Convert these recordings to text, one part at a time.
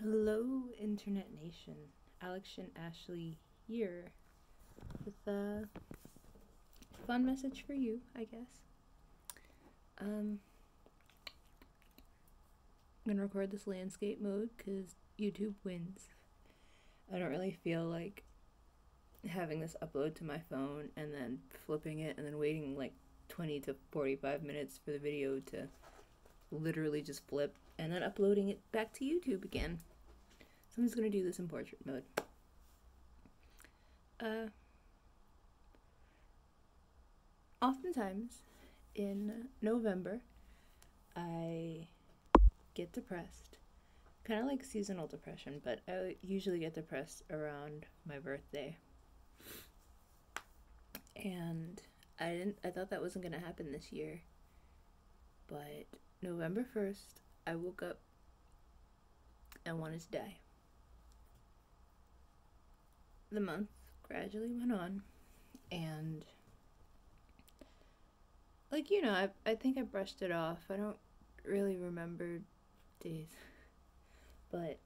Hello, Internet Nation. Alex and Ashley here with a fun message for you, I guess. I'm gonna record this landscape mode because YouTube wins. I don't really feel like having this upload to my phone and then flipping it and then waiting like 20 to 45 minutes for the video to literally just flip and then uploading it back to YouTube again. So I'm just gonna do this in portrait mode. Oftentimes in November, I get depressed. Kind of like seasonal depression, but I usually get depressed around my birthday. And I thought that wasn't going to happen this year. But November 1st, I woke up and wanted to die. The month gradually went on, and I think I brushed it off. I don't really remember days, but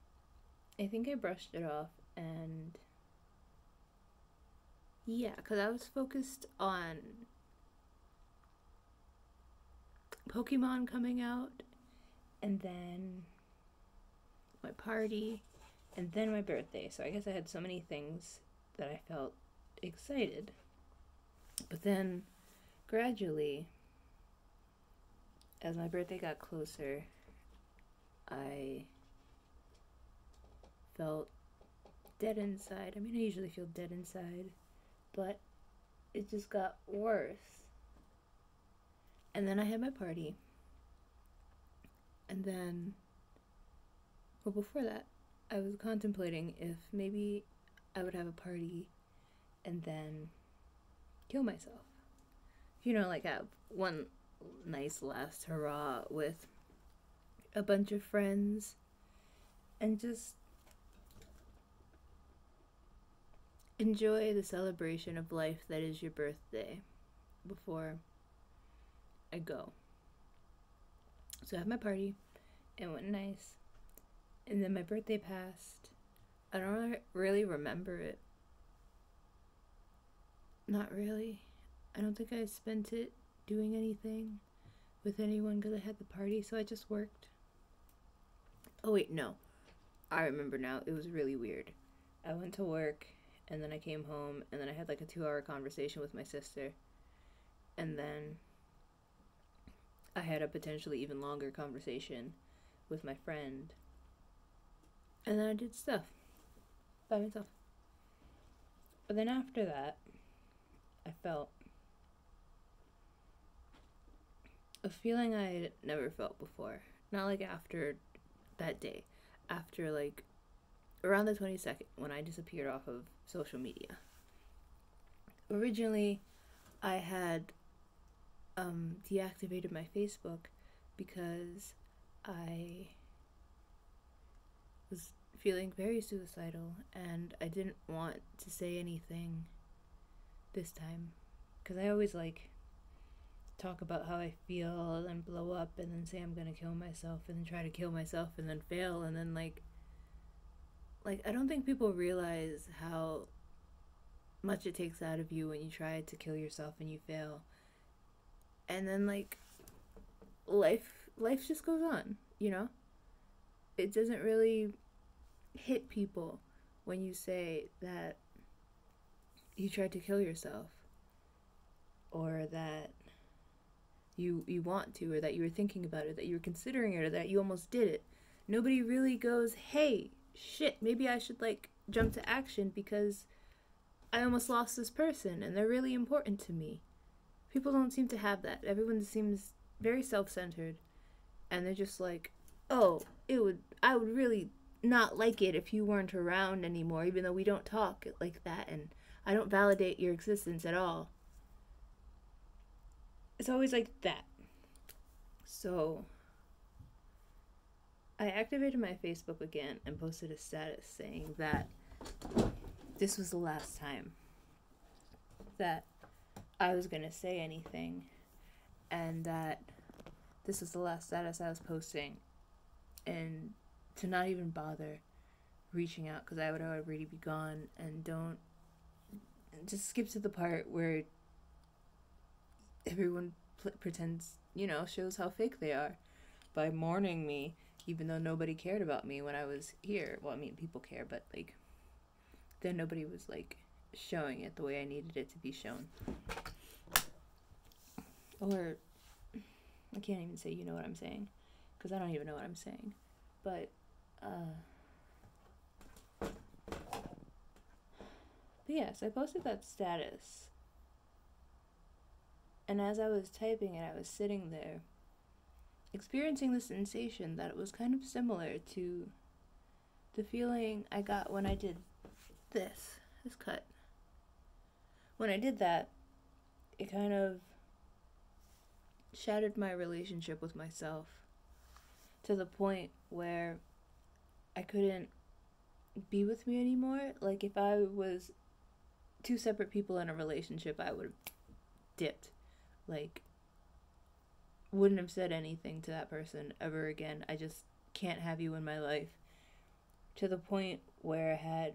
I think I brushed it off, and yeah, because I was focused on Pokemon coming out, and then my party, and then my birthday. So I guess I had so many things that I felt excited. But then gradually, as my birthday got closer, I felt dead inside. I mean, I usually feel dead inside, but it just got worse. And then I had my party. And then, well, before that, I was contemplating if maybe I would have a party and then kill myself. Like have one nice last hurrah with a bunch of friends and just enjoy the celebration of life that is your birthday before I go. So I had my party, it went nice, and then my birthday passed. I don't really remember it. Not really. I don't think I spent it doing anything with anyone because I had the party, so I just worked. Oh, wait, no. I remember now. It was really weird. I went to work, and then I came home, and then I had like a 2-hour conversation with my sister, and then I had a potentially even longer conversation with my friend, and then I did stuff by myself. But then after that, I felt a feeling I had never felt before. Not like after that day, after like around the 22nd when I disappeared off of social media. Originally, I had deactivated my Facebook because I was feeling very suicidal and I didn't want to say anything this time because I always like talk about how I feel and then blow up and then say I'm gonna kill myself and then try to kill myself and then fail and then like I don't think people realize how much it takes out of you when you try to kill yourself and you fail. And then like life just goes on, It doesn't really hit people when you say that you tried to kill yourself or that you want to, or that you were thinking about it, that you were considering it, or that you almost did it. Nobody really goes, hey, shit, maybe I should like jump to action because I almost lost this person and they're really important to me. People don't seem to have that. Everyone seems very self-centered, and they're just like, oh, I would really not like it if you weren't around anymore, even though we don't talk like that and I don't validate your existence at all. It's always like that. So I activated my Facebook again and posted a status saying that this was the last time that I was going to say anything, and that this was the last status I was posting, and to not even bother reaching out because I would already be gone, and don't just skip to the part where everyone pretends, shows how fake they are by mourning me, even though nobody cared about me when I was here. Well, I mean, people care, but like, then nobody was like showing it the way I needed it to be shown. Or, I can't even say you know what I'm saying, because I don't even know what I'm saying. But, yes, I posted that status. And as I was typing it, I was sitting there experiencing the sensation that it was kind of similar to the feeling I got when I did this cut. When I did that, it kind of shattered my relationship with myself to the point where I couldn't be with me anymore. Like, if I was two separate people in a relationship, I would have dipped. Like, wouldn't have said anything to that person ever again. I just can't have you in my life. To the point where I had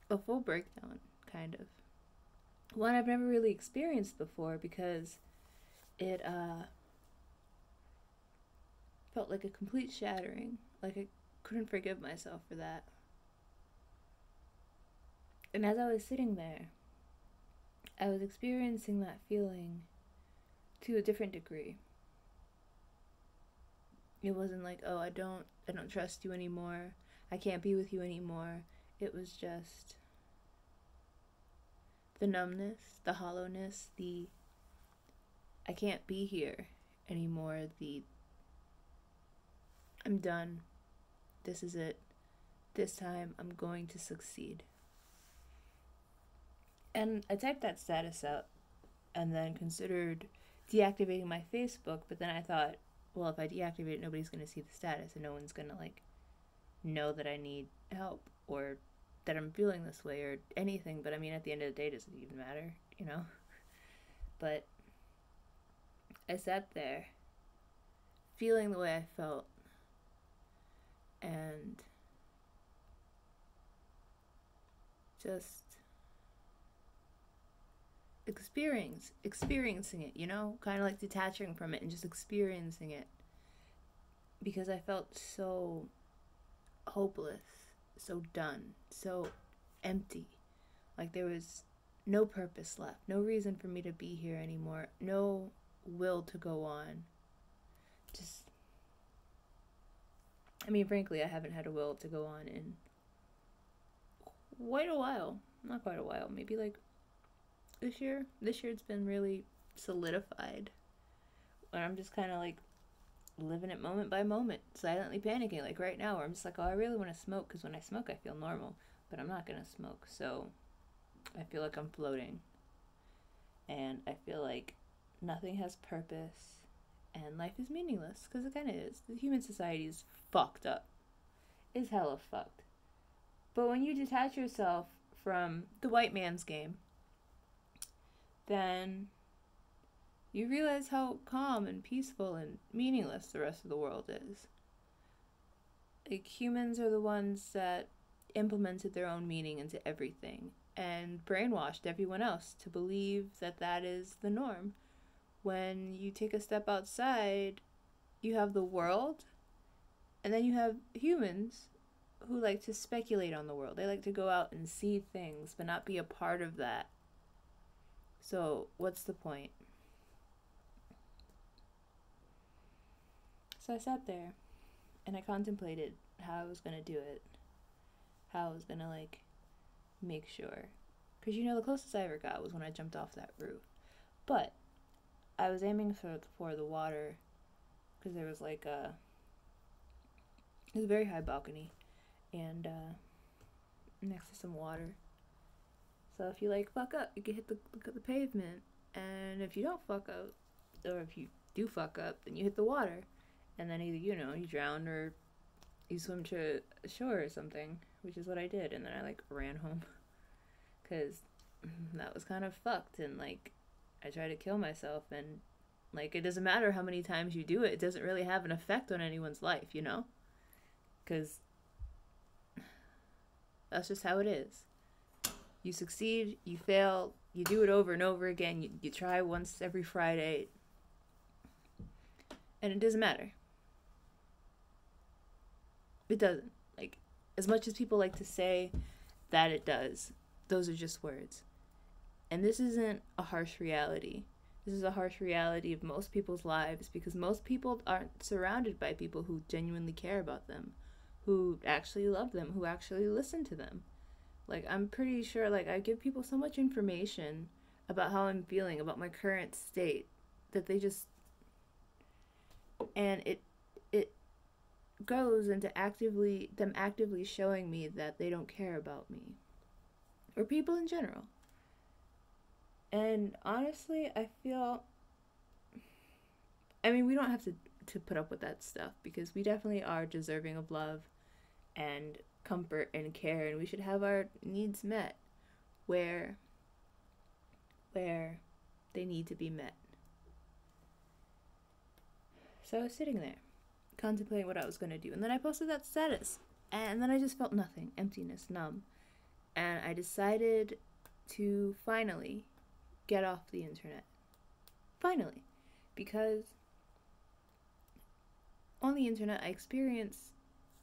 a full breakdown, kind of. One I've never really experienced before, because it felt like a complete shattering. Like, I couldn't forgive myself for that. And as I was sitting there, I was experiencing that feeling to a different degree. It wasn't like, oh, I don't trust you anymore, I can't be with you anymore. It was just the numbness, the hollowness, the I can't be here anymore, the I'm done, this is it, this time I'm going to succeed. And I typed that status up and then considered deactivating my Facebook, but then I thought, well, if I deactivate it, nobody's going to see the status, and no one's going to, like, know that I need help or that I'm feeling this way or anything. But I mean, at the end of the day, it doesn't even matter, But I sat there feeling the way I felt, and just experiencing it, kind of like detaching from it and just experiencing it, because I felt so hopeless, so done, so empty. Like, there was no purpose left, no reason for me to be here anymore, no will to go on. Just, I mean, frankly, I haven't had a will to go on in quite a while. Not quite a while, maybe like this year it's been really solidified, where I'm just kind of like living it moment by moment, silently panicking. Like right now, where I'm just like, oh, I really want to smoke, because when I smoke I feel normal, but I'm not gonna smoke, so I feel like I'm floating, and I feel like nothing has purpose and life is meaningless, because it kind of is. The human society is fucked up, is hella fucked. But when you detach yourself from the white man's game, then you realize how calm and peaceful and meaningless the rest of the world is. Like, humans are the ones that implemented their own meaning into everything and brainwashed everyone else to believe that that is the norm. When you take a step outside, you have the world, and then you have humans who like to speculate on the world. They like to go out and see things, but not be a part of that. So, what's the point? So I sat there, and I contemplated how I was going to do it. How I was going to, like, make sure. Because, the closest I ever got was when I jumped off that roof. But I was aiming for the water, because there was, like, it was a very high balcony, and next to some water. So if you, like, fuck up, you can hit the pavement. And if you don't fuck up, or if you do fuck up, then you hit the water. And then either, you drown or you swim to shore or something, which is what I did. And then I, like, ran home. Because that was kind of fucked. And, like, I tried to kill myself. And, like, it doesn't matter how many times you do it. It doesn't really have an effect on anyone's life, Because that's just how it is. You succeed, you fail, you do it over and over again. You try once every Friday, and it doesn't matter. It doesn't. Like, as much as people like to say that it does, those are just words. And this isn't a harsh reality. This is a harsh reality of most people's lives, because most people aren't surrounded by people who genuinely care about them, who actually love them, who actually listen to them. Like, I'm pretty sure, like, I give people so much information about how I'm feeling, about my current state, that they just... And it goes into them actively showing me that they don't care about me. Or people in general. And honestly, I feel... I mean, we don't have to put up with that stuff, because we definitely are deserving of love and comfort and care, and we should have our needs met where they need to be met. So I was sitting there contemplating what I was going to do, and then I posted that status, and then I just felt nothing, emptiness, numb, and I decided to finally get off the internet. Finally. Because on the internet I experience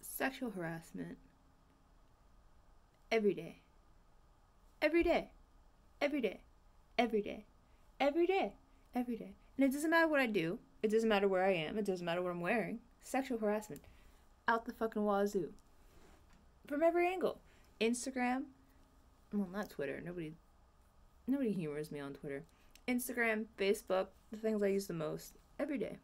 sexual harassment every day. Every day. Every day. Every day. Every day. Every day. And it doesn't matter what I do. It doesn't matter where I am. It doesn't matter what I'm wearing. Sexual harassment. Out the fucking wazoo. From every angle. Instagram. Well, not Twitter. Nobody humors me on Twitter. Instagram, Facebook, the things I use the most. Every day.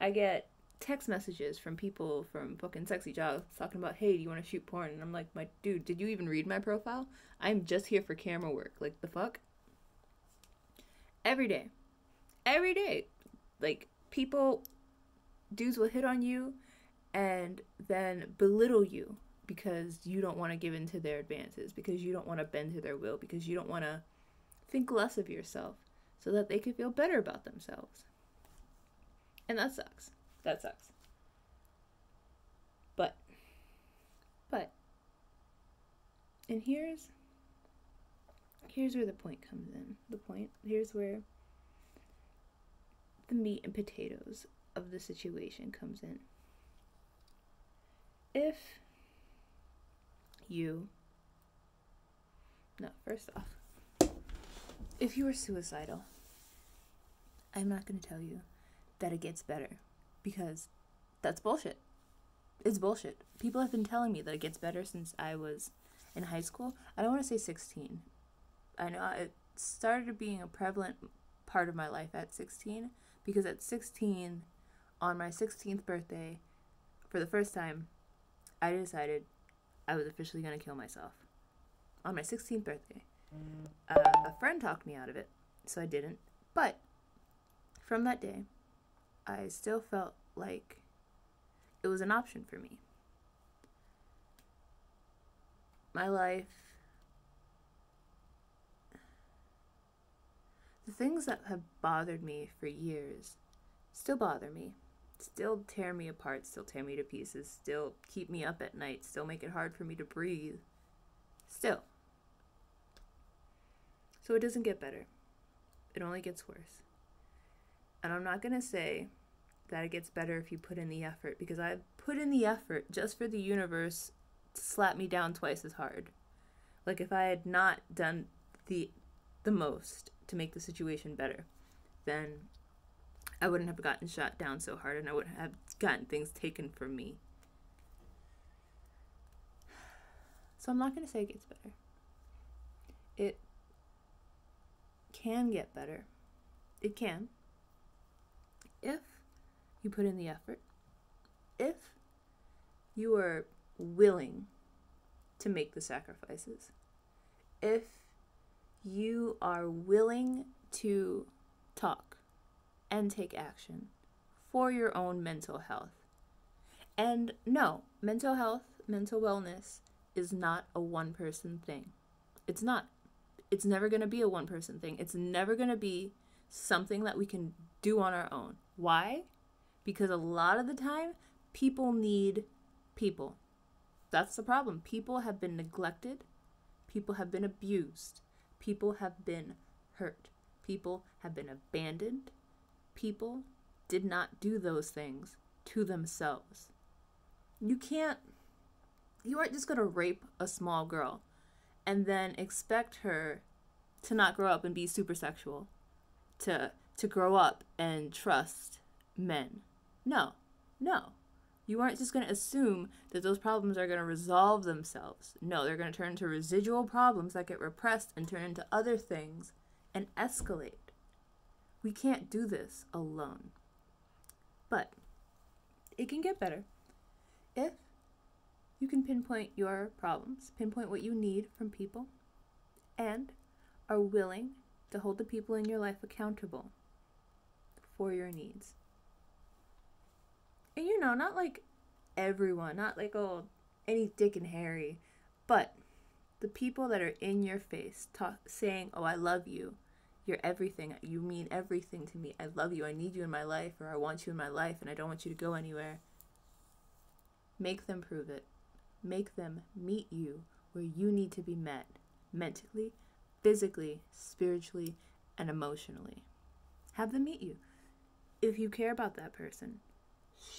I get text messages from people from fucking Sexy Jobs talking about, hey, do you want to shoot porn? And I'm like, my dude, did you even read my profile? I'm just here for camera work. Like, the fuck? Every day. Every day. Like, dudes will hit on you and then belittle you because you don't want to give in to their advances, because you don't want to bend to their will, because you don't want to think less of yourself so that they can feel better about themselves. And that sucks. That sucks. But, and here's where the point comes in. Here's where the meat and potatoes of the situation comes in. First off, if you are suicidal, I'm not going to tell you that it gets better, because that's bullshit. It's bullshit. People have been telling me that it gets better since I was in high school. I don't want to say 16. I know it started being a prevalent part of my life at 16, because at 16, on my 16th birthday, for the first time, I decided I was officially going to kill myself. On my 16th birthday. A friend talked me out of it, so I didn't. But from that day, I still felt like it was an option for me. My life, the things that have bothered me for years still bother me, still tear me apart, still tear me to pieces, still keep me up at night, still make it hard for me to breathe. Still. So it doesn't get better. It only gets worse. And I'm not going to say that it gets better if you put in the effort, because I've put in the effort just for the universe to slap me down twice as hard. Like, if I had not done the most to make the situation better, then I wouldn't have gotten shot down so hard, and I wouldn't have gotten things taken from me. So I'm not going to say it gets better. It can get better. It can. If you put in the effort. If you are willing to make the sacrifices. If you are willing to talk and take action for your own mental health. And no, mental health, mental wellness is not a one-person thing. It's not. It's never going to be a one-person thing. It's never going to be something that we can do on our own. Why? Because a lot of the time, people need People. That's the problem. People have been neglected. People have been abused. People have been hurt. People have been abandoned. People did not do those things to themselves. You aren't just going to rape a small girl and then expect her to not grow up and be super sexual, to grow up and trust men. No. You aren't just going to assume that those problems are going to resolve themselves. No, they're going to turn into residual problems that get repressed and turn into other things and escalate. We can't do this alone. But it can get better if you can pinpoint your problems, pinpoint what you need from people, and are willing to hold the people in your life accountable for your needs. And not like everyone, not like, any Dick and Harry, but the people that are in your face saying, oh, I love you. You're everything. You mean everything to me. I love you. I need you in my life, or I want you in my life, and I don't want you to go anywhere. Make them prove it. Make them meet you where you need to be met, mentally, physically, spiritually, and emotionally. Have them meet you. If you care about that person,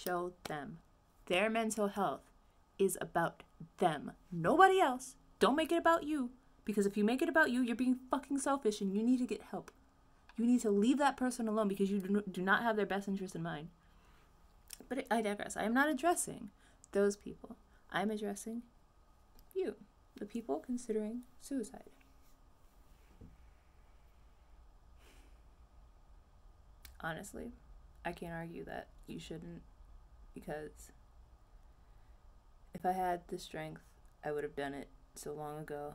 show them. Their mental health is about them, nobody else. Don't make it about you, because if you make it about you, you're being fucking selfish and you need to get help. You need to leave that person alone because you do not have their best interest in mind. But I digress. I am not addressing those people. I'm addressing you, the people considering suicide. Honestly, I can't argue that you shouldn't, because if I had the strength, I would have done it so long ago.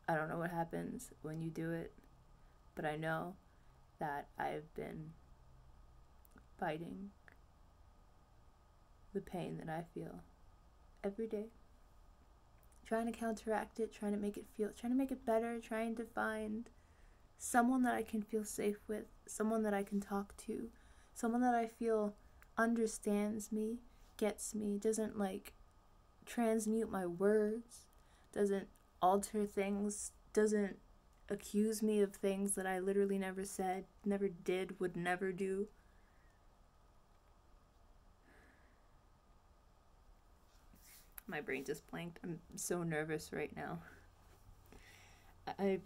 I don't know what happens when you do it, but I know that I've been fighting the pain that I feel every day, trying to counteract it, trying to make it better, trying to find someone that I can feel safe with, someone that I can talk to, someone that I feel understands me, gets me, doesn't transmute my words, doesn't alter things, doesn't accuse me of things that I literally never said, never did, would never do. My brain just blanked. I'm so nervous right now. I've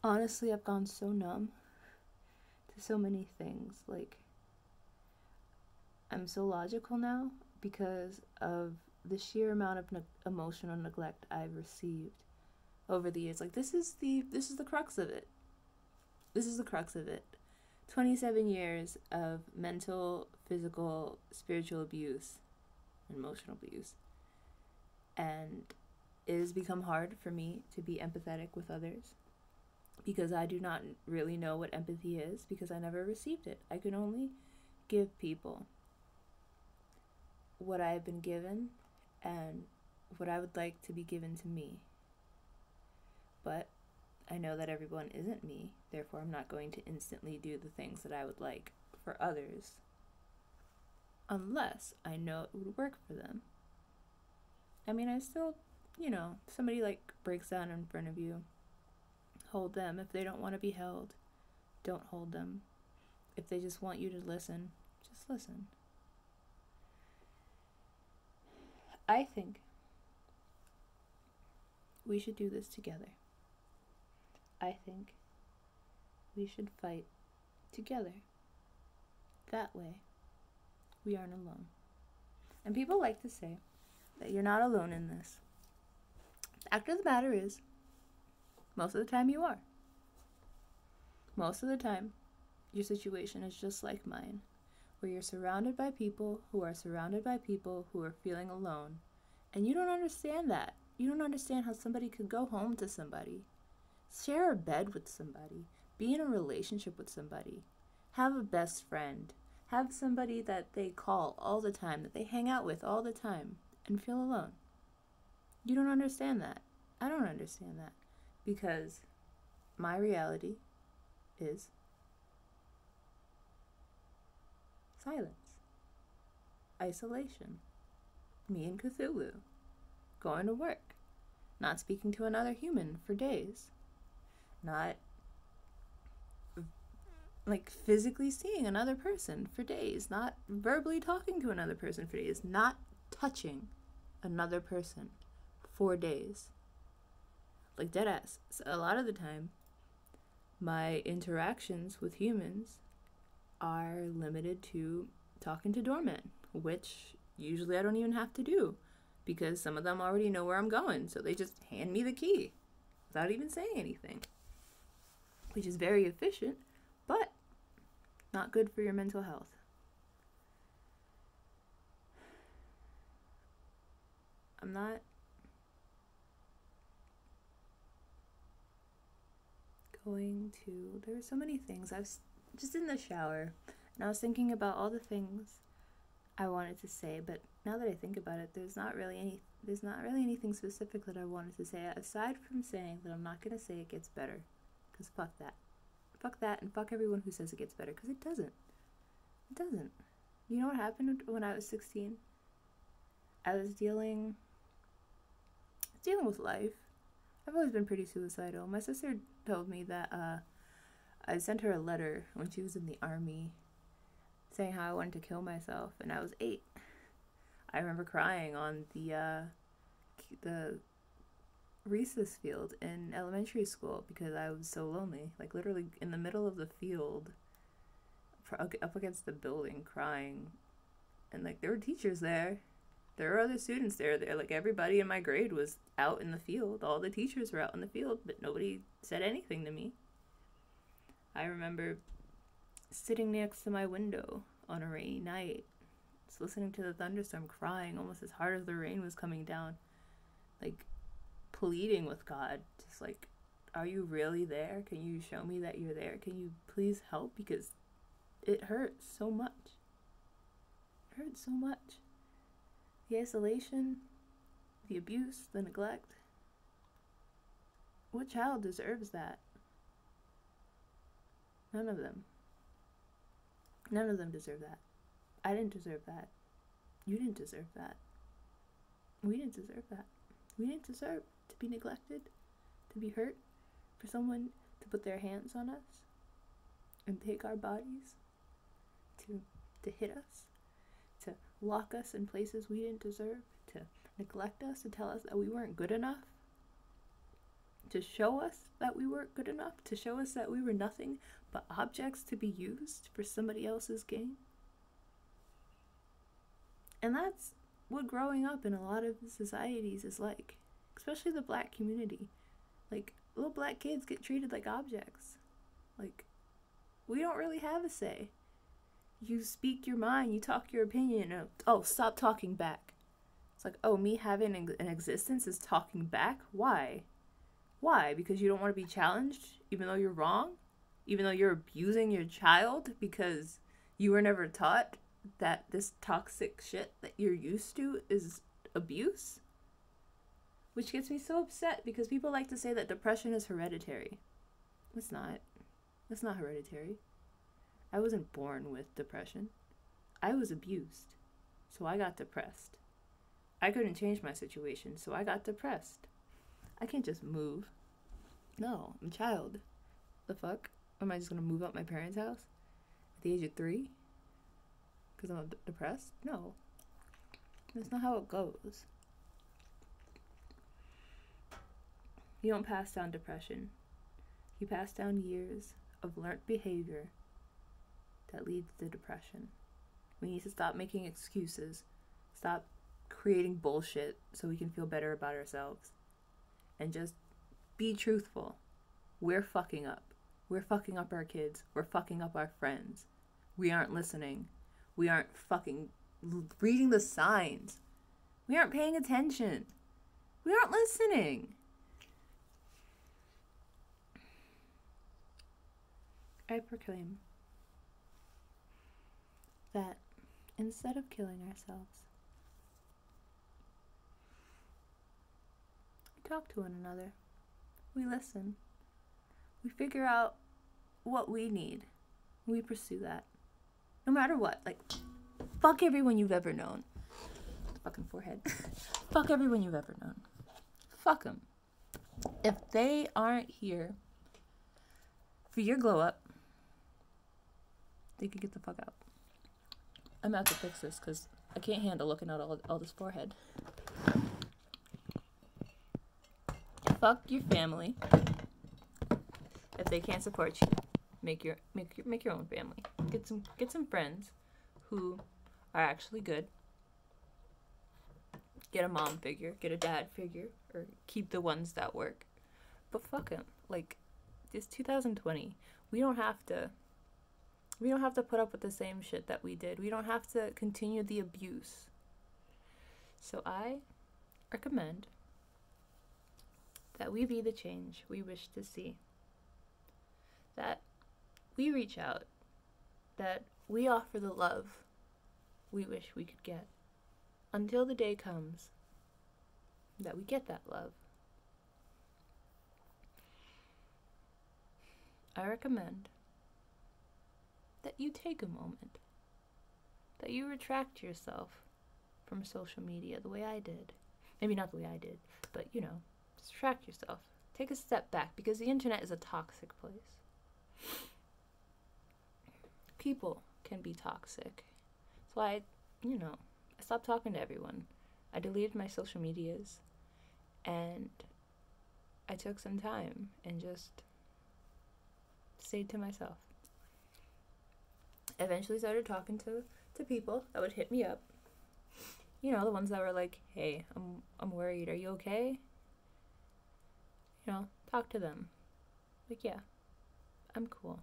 gone so numb to so many things. I'm so logical now because of the sheer amount of emotional neglect I've received over the years. This is the crux of it. This is the crux of it. 27 years of mental, physical, spiritual abuse, emotional abuse. And it has become hard for me to be empathetic with others because I do not really know what empathy is, because I never received it. I can only give people what I have been given and what I would like to be given to me. But I know that everyone isn't me, therefore I'm not going to instantly do the things that I would like for others unless I know it would work for them. I mean, I still, somebody breaks down in front of you, hold them. If they don't want to be held, don't hold them. If they just want you to listen, just listen. I think we should do this together. I think we should fight together. That way, we aren't alone. And people like to say that you're not alone in this. The fact of the matter is, most of the time you are. Most of the time, your situation is just like mine, where you're surrounded by people who are surrounded by people who are feeling alone. And you don't understand that. You don't understand how somebody could go home to somebody, share a bed with somebody, be in a relationship with somebody, have a best friend, have somebody that they call all the time, that they hang out with all the time, and feel alone. You don't understand that. I don't understand that, because my reality is silence, isolation, me and Cthulhu, going to work, not speaking to another human for days, not like physically seeing another person for days, not verbally talking to another person for days, not touching another person for days. Like dead ass. So a lot of the time, my interactions with humans are limited to talking to doormen, which usually I don't even have to do because some of them already know where I'm going. So they just hand me the key without even saying anything, which is very efficient, but not good for your mental health. I'm not going to, there were so many things. I was just in the shower and I was thinking about all the things I wanted to say, but now that I think about it, there's not really anything specific that I wanted to say aside from saying that I'm not going to say it gets better, because fuck that. Fuck that, and fuck everyone who says it gets better, because it doesn't. It doesn't. You know what happened when I was 16? I was dealing with life. I've always been pretty suicidal. My sister told me that I sent her a letter when she was in the army saying how I wanted to kill myself, and I was 8. I remember crying on the recess field in elementary school because I was so lonely, like literally in the middle of the field up against the building crying, and like there were teachers there, there were other students there, like everybody in my grade was out in the field, all the teachers were out in the field, but nobody said anything to me. I remember sitting next to my window on a rainy night, just listening to the thunderstorm, crying almost as hard as the rain was coming down, like pleading with God, just like, are you really there? Can you show me that you're there? Can you please help? Because it hurts so much. It hurts so much. The isolation, the abuse, the neglect. What child deserves that? None of them. None of them deserve that. I didn't deserve that. You didn't deserve that. We didn't deserve that. We didn't deserve to be neglected, to be hurt, for someone to put their hands on us and take our bodies, to hit us, to lock us in places we didn't deserve, to neglect us, to tell us that we weren't good enough, to show us that we weren't good enough, to show us that we were nothing but objects to be used for somebody else's gain. And that's what growing up in a lot of societies is like, especially the black community. Like, little black kids get treated like objects. Like, we don't really have a say. You speak your mind, you talk your opinion, and oh, stop talking back. It's like, oh, me having an existence is talking back? Why? Why? Because you don't want to be challenged, even though you're wrong? Even though you're abusing your child because you were never taught that this toxic shit that you're used to is abuse? Which gets me so upset because people like to say that depression is hereditary. It's not. It's not hereditary. I wasn't born with depression. I was abused, so I got depressed. I couldn't change my situation, so I got depressed. I can't just move. No, I'm a child. The fuck? Am I just gonna move out my parents' house at the age of 3? Because I'm depressed? No. That's not how it goes. You don't pass down depression. You pass down years of learnt behavior that leads to depression. We need to stop making excuses. Stop creating bullshit so we can feel better about ourselves. And just be truthful. We're fucking up. We're fucking up our kids. We're fucking up our friends. We aren't listening. We aren't fucking reading the signs. We aren't paying attention. We aren't listening. I proclaim that instead of killing ourselves, we talk to one another. We listen. We figure out what we need. We pursue that. No matter what. Like, fuck everyone you've ever known. fucking forehead. Fuck everyone you've ever known. Fuck them. If they aren't here for your glow up, they can get the fuck out. I'm out to fix this because I can't handle looking at all this forehead. Fuck your family. If they can't support you, make your own family. Get some friends who are actually good. Get a mom figure, get a dad figure, or keep the ones that work. But fuck them. Like, it's 2020. We don't have to put up with the same shit that we did. We don't have to continue the abuse. So I recommend that we be the change we wish to see. That we reach out. That we offer the love we wish we could get. Until the day comes that we get that love. I recommend that you take a moment, that you retract yourself from social media the way I did. Maybe not the way I did, but just retract yourself. Take a step back, because the internet is a toxic place. People can be toxic. That's why, I stopped talking to everyone. I deleted my social medias, and I took some time and just stayed to myself. Eventually started talking to people that would hit me up. The ones that were like, hey, I'm worried. Are you okay? Talk to them. Like, yeah, I'm cool.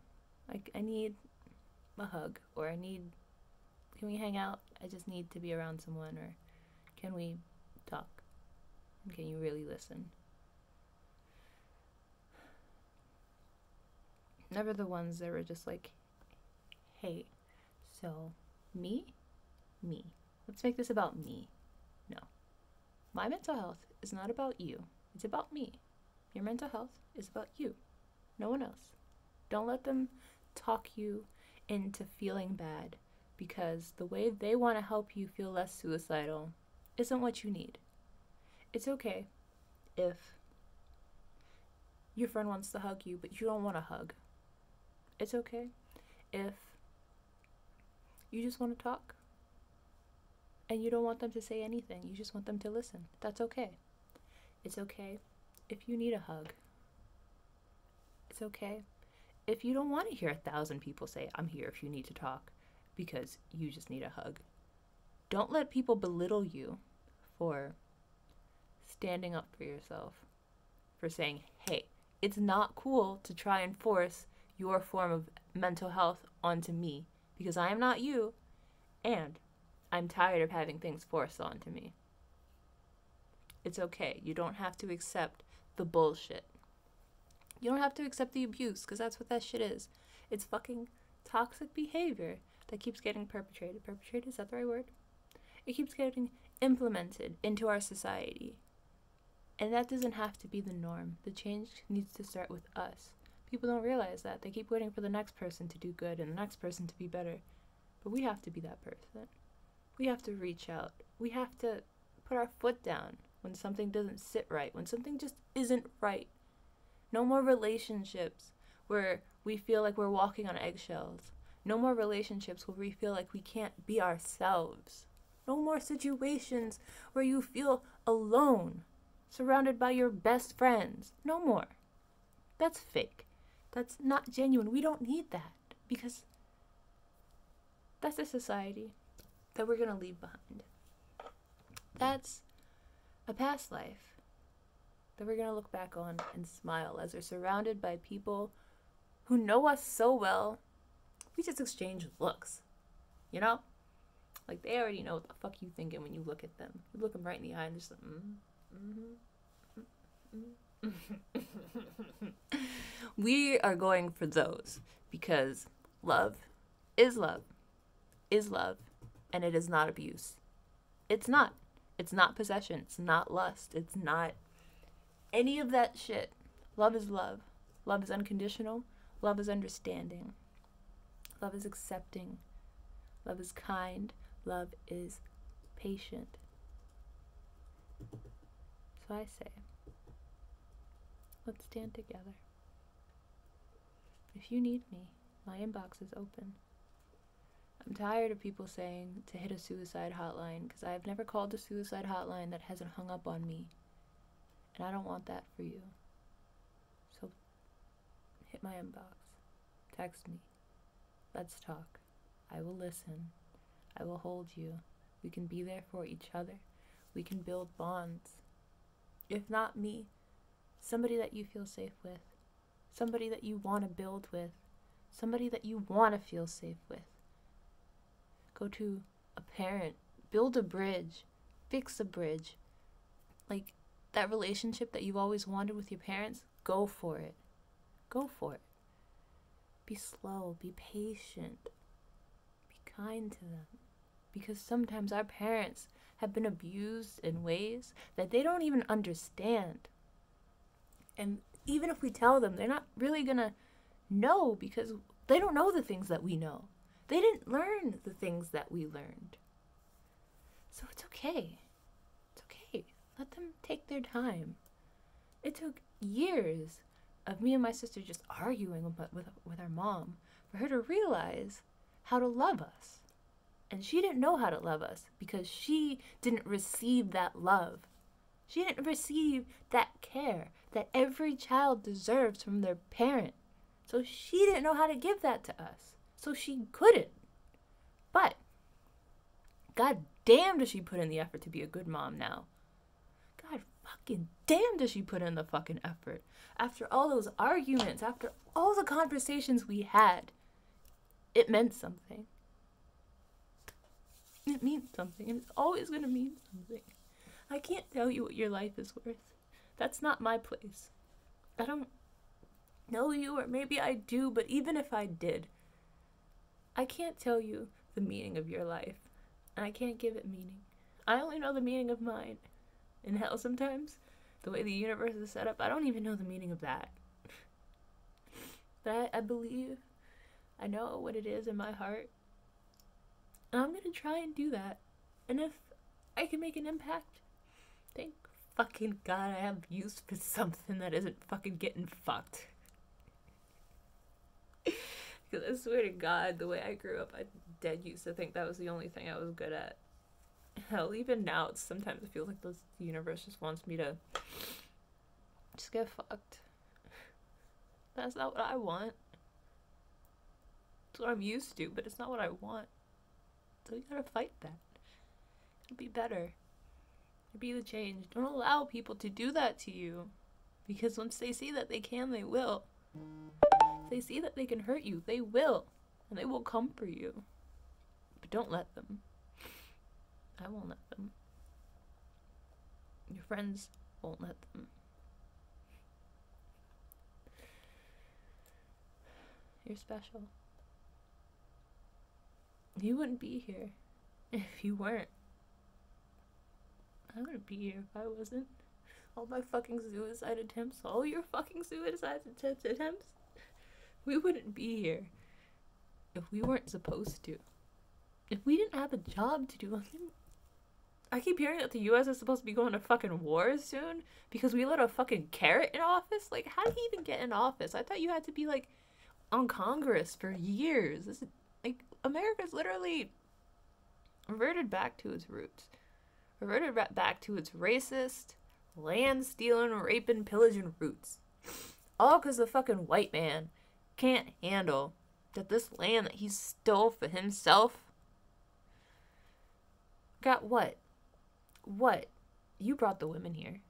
Like, I need a hug, or can we hang out? I just need to be around someone, or can we talk? And can you really listen? Never the ones that were just like, hey, so me, let's make this about me. No. My mental health is not about you. It's about me. Your mental health is about you. No one else. Don't let them talk you into feeling bad, because the way they want to help you feel less suicidal isn't what you need. It's okay if your friend wants to hug you, but you don't want a hug. It's okay if you just want to talk and you don't want them to say anything. You just want them to listen. That's okay. It's okay if you need a hug. It's okay if you don't want to hear 1,000 people say, I'm here if you need to talk, because you just need a hug. Don't let people belittle you for standing up for yourself, for saying, hey, it's not cool to try and force your form of mental health onto me, because I am not you, and I'm tired of having things forced onto me. It's okay. You don't have to accept the bullshit. You don't have to accept the abuse, because that's what that shit is. It's fucking toxic behavior that keeps getting perpetrated. Perpetrated, is that the right word? It keeps getting implemented into our society. And that doesn't have to be the norm. The change needs to start with us. People don't realize that. They keep waiting for the next person to do good and the next person to be better. But we have to be that person. We have to reach out. We have to put our foot down when something doesn't sit right, when something just isn't right. No more relationships where we feel like we're walking on eggshells. No more relationships where we feel like we can't be ourselves. No more situations where you feel alone, surrounded by your best friends. No more. That's fake. That's not genuine. We don't need that, because that's a society that we're going to leave behind. That's a past life that we're going to look back on and smile as we're surrounded by people who know us so well. We just exchange looks, Like, they already know what the fuck you thinking when you look at them. You look them right in the eye and just like, We are going for those, because love, is love, and it is not abuse. It's not. It's not possession. It's not lust. It's not any of that shit. Love is love. Love is unconditional. Love is understanding. Love is accepting. Love is kind. Love is patient. why I say, let's stand together. If you need me, my inbox is open. I'm tired of people saying to hit a suicide hotline, because I've never called a suicide hotline that hasn't hung up on me. And I don't want that for you. So hit my inbox. Text me. Let's talk. I will listen. I will hold you. We can be there for each other. We can build bonds. If not me, somebody that you feel safe with. Somebody that you want to build with. Somebody that you want to feel safe with. Go to a parent. Build a bridge. Fix a bridge. Like, that relationship that you've always wanted with your parents, go for it. Go for it. Be slow. Be patient. Be kind to them. Because sometimes our parents have been abused in ways that they don't even understand. And even if we tell them, they're not really gonna know, because they don't know the things that we know. They didn't learn the things that we learned. So it's okay. It's okay. Let them take their time. It took years of me and my sister just arguing with our mom for her to realize how to love us. And she didn't know how to love us because she didn't receive that love. She didn't receive that care that every child deserves from their parent. So she didn't know how to give that to us. So she couldn't. But God damn does she put in the effort to be a good mom now. God fucking damn does she put in the fucking effort. After all those arguments, after all the conversations we had, it meant something. It means something, and it's always going to mean something. I can't tell you what your life is worth. That's not my place. I don't know you, or maybe I do, but even if I did, I can't tell you the meaning of your life, and I can't give it meaning. I only know the meaning of mine. And hell, sometimes, the way the universe is set up, I don't even know the meaning of that. But I believe, I know what it is in my heart, and I'm gonna try and do that. And if I can make an impact, thank fucking God I have use for something that isn't fucking getting fucked. Because I swear to God, the way I grew up, I dead used to think that was the only thing I was good at. Hell, even now, it's sometimes I feel like the universe just wants me to just get fucked. That's not what I want. It's what I'm used to, but it's not what I want. So you gotta fight that. Be better. Be the change. Don't allow people to do that to you. Because once they see that they can, they will. If they see that they can hurt you, they will. And they will come for you. But don't let them. I won't let them. Your friends won't let them. You're special. You wouldn't be here if you weren't. I wouldn't be here if I wasn't. All my fucking suicide attempts, all your fucking suicide attempts, we wouldn't be here if we weren't supposed to. If we didn't have a job to do. I keep hearing that the U.S. is supposed to be going to fucking war soon because we let a fucking carrot in office. Like, how did he even get in office? I thought you had to be, like, on Congress for years. This is, like, America's literally reverted back to its roots. Reverted back to its racist, land-stealing, raping, pillaging roots. All because the fucking white man can't handle that this land that he stole for himself got what? What? You brought the women here.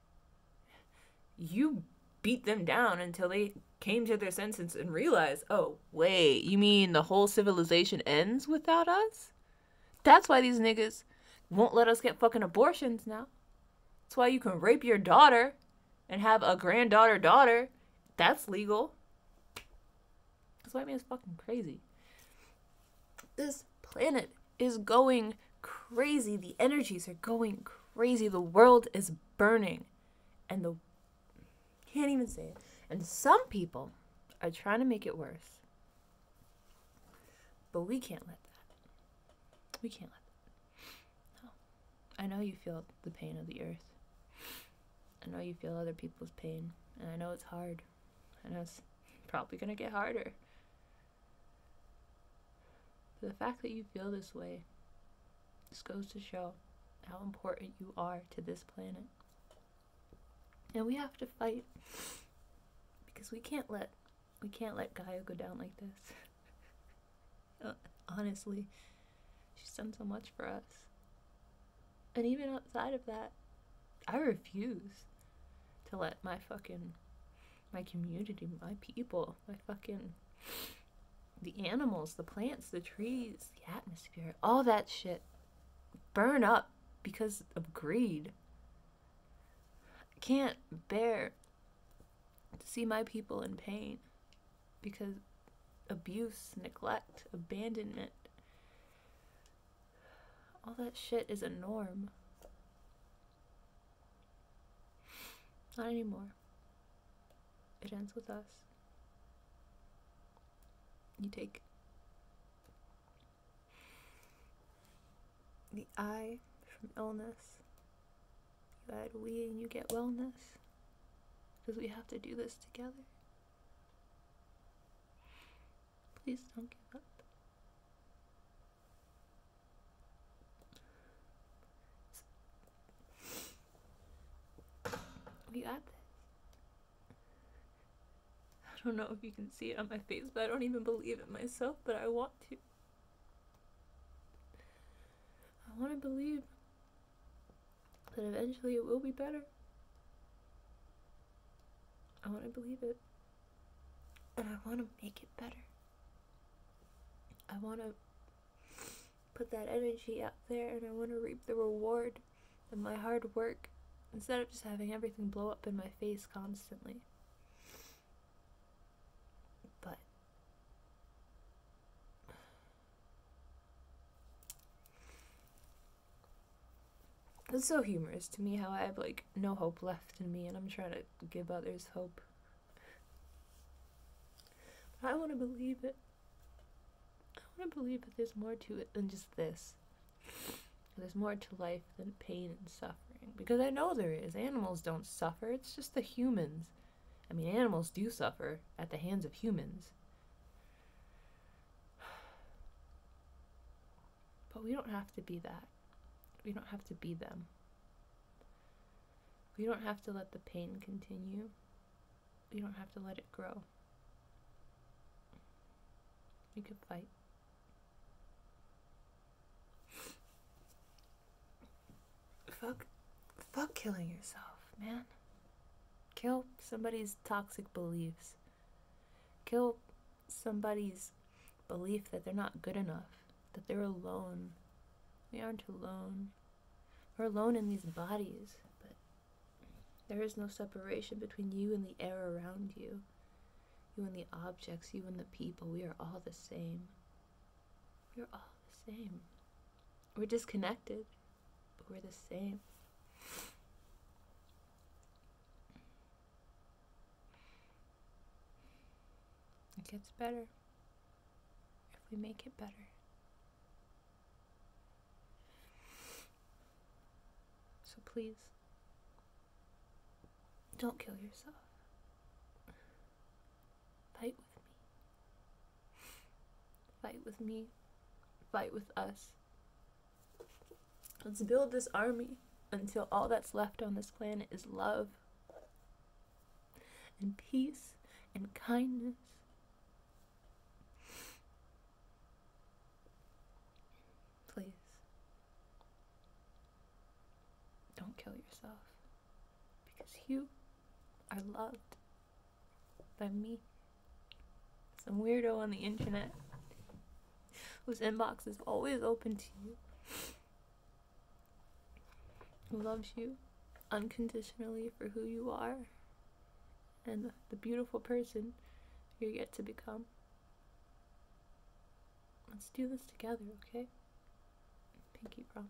You beat them down until they came to their senses and realized, oh, wait, you mean the whole civilization ends without us? That's why these niggas won't let us get fucking abortions now. That's why you can rape your daughter and have a daughter. That's legal. This white man's fucking crazy. This planet is going crazy. The energies are going crazy. The world is burning. And can't even say it. And some people are trying to make it worse. But we can't let that. We can't let that. No. I know you feel the pain of the earth. I know you feel other people's pain, and I know it's hard. I know it's probably gonna get harder. But the fact that you feel this way just goes to show how important you are to this planet. And we have to fight, because we can't let Gaia go down like this. Honestly, she's done so much for us. And even outside of that, I refuse to let my community, my people, the animals, the plants, the trees, the atmosphere, all that shit burn up because of greed. I can't bear to see my people in pain because abuse, neglect, abandonment, all that shit is a norm. Not anymore. It ends with us. You take the I from illness, you add we, and you get wellness. Because we have to do this together. Please don't give up. We got this. I don't know if you can see it on my face, but I don't even believe it myself, but I want to. I want to believe that eventually it will be better. I want to believe it. And I want to make it better. I want to put that energy out there, and I want to reap the reward of my hard work instead of just having everything blow up in my face constantly. But it's so humorous to me how I have no hope left in me, and I'm trying to give others hope. But I want to believe it. I want to believe that there's more to it than just this. There's more to life than pain and suffering. Because I know there is. Animals don't suffer. It's just the humans. I mean, animals do suffer at the hands of humans. But we don't have to be that. We don't have to be them. We don't have to let the pain continue. We don't have to let it grow. We could fight. Fuck killing yourself, man. Kill somebody's toxic beliefs. Kill somebody's belief that they're not good enough, that they're alone. We aren't alone. We're alone in these bodies, but there is no separation between you and the air around you. You and the objects, you and the people. We are all the same. We're all the same. We're disconnected, but we're the same. It gets better if we make it better. So please, don't kill yourself. Fight with me. Fight with me. Fight with us. Let's build this army until all that's left on this planet is love and peace and kindness. Please, don't kill yourself, because you are loved by me, some weirdo on the internet whose inbox is always open to you, who loves you unconditionally for who you are and the beautiful person you're yet to become. Let's do this together, okay? Pinky promise.